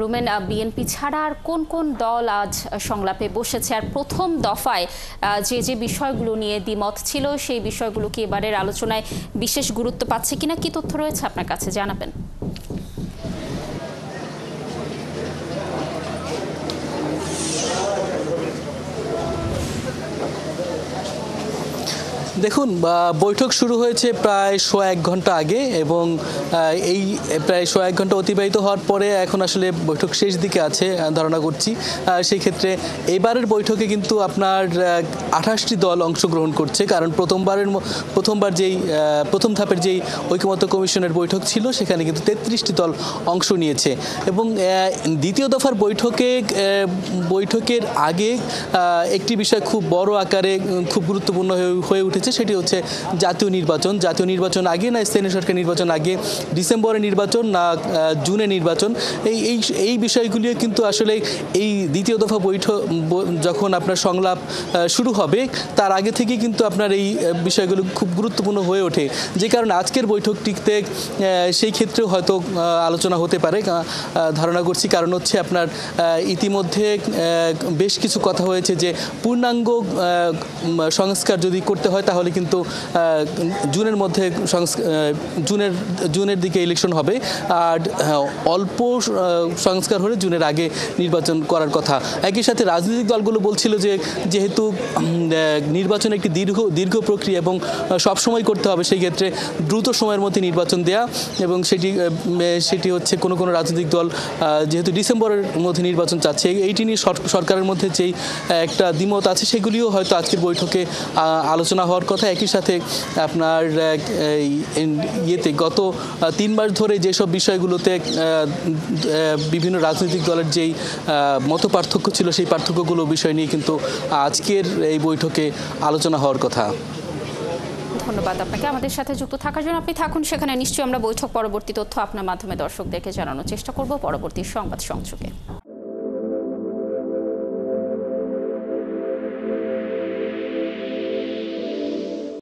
Rumen, BNP ছাড়া আর কোন কোন দল আজ সংলাপে বসেছে? আর প্রথম দফায় যে বিষয়গুলো নিয়ে দ্বিমত ছিল সেই বিষয়গুলো কি এবারের আলোচনায় বিশেষ গুরুত্ব পাচ্ছে কিনা, কি তথ্য রয়েছে আপনার কাছে জানাবেন? দেখুন, বৈঠক শুরু হয়েছে প্রায় ১০১ ঘন্টা আগে এবং এই প্রায় ১০১ ঘন্টা অতিবাহিত হওয়ার পরে এখন আসলে বৈঠক শেষ দিকে আছে ধারণা করছি। সেই ক্ষেত্রে এবারের বৈঠকে কিন্তু আপনার ২৮টি দল অংশগ্রহণ করছে, কারণ প্রথমবার যেই প্রথম ধাপের যেই ঐকমত্য কমিশনের বৈঠক ছিল সেখানে কিন্তু ৩৩টি দল অংশ নিয়েছে। এবং দ্বিতীয় দফার বৈঠকের আগে একটি বিষয় খুব বড় আকারে খুব গুরুত্বপূর্ণ হয়ে উঠেছে, সেটি হচ্ছে জাতীয় নির্বাচন আগে না স্থানীয় সরকার নির্বাচন আগে, ডিসেম্বরে নির্বাচন না জুনে নির্বাচন, এই বিষয়গুলিও কিন্তু আসলে এই দ্বিতীয় দফা বৈঠক যখন আপনার সংলাপ শুরু হবে তার আগে থেকেই কিন্তু আপনার এই বিষয়গুলো খুব গুরুত্বপূর্ণ হয়ে ওঠে, যে কারণে আজকের বৈঠকটিতে সেই ক্ষেত্রেও হয়তো আলোচনা হতে পারে ধারণা করছি। কারণ হচ্ছে আপনার ইতিমধ্যে বেশ কিছু কথা হয়েছে যে পূর্ণাঙ্গ সংস্কার যদি করতে হয় তাহলে কিন্তু জুনের মধ্যে জুনের দিকে ইলেকশন হবে, আর অল্প সংস্কার হলে জুনের আগে নির্বাচন করার কথা। একই সাথে রাজনৈতিক দলগুলো বলছিল যে যেহেতু নির্বাচন একটি দীর্ঘ প্রক্রিয়া এবং সবসময় করতে হবে, সেই ক্ষেত্রে দ্রুত সময়ের মধ্যে নির্বাচন দেয়া, এবং সেটি হচ্ছে কোনো রাজনৈতিক দল যেহেতু ডিসেম্বরের মধ্যে নির্বাচন চাচ্ছে, এইটি নিয়ে সরকারের মধ্যে যেই একটা দ্বিমত আছে সেগুলিও হয়তো আজকের বৈঠকে আলোচনা হওয়ার কথা। একই সাথে আপনার গত ৩ মাস ধরে যেসব বিষয়গুলোতে বিভিন্ন রাজনৈতিক দলের যেই মত পার্থক্য ছিল সেই পার্থক্যগুলো বিষয় নিয়ে কিন্তু আজকের এই বৈঠকে আলোচনা হওয়ার কথা। ধন্যবাদ আপনাকে আমাদের সাথে যুক্ত থাকার জন্য। আপনি থাকুন সেখানে, নিশ্চয়ই আমরা বৈঠক পরবর্তী তথ্য আপনার মাধ্যমে দর্শকদেরকে জানানোর চেষ্টা করব পরবর্তী সংবাদ সংযোগে।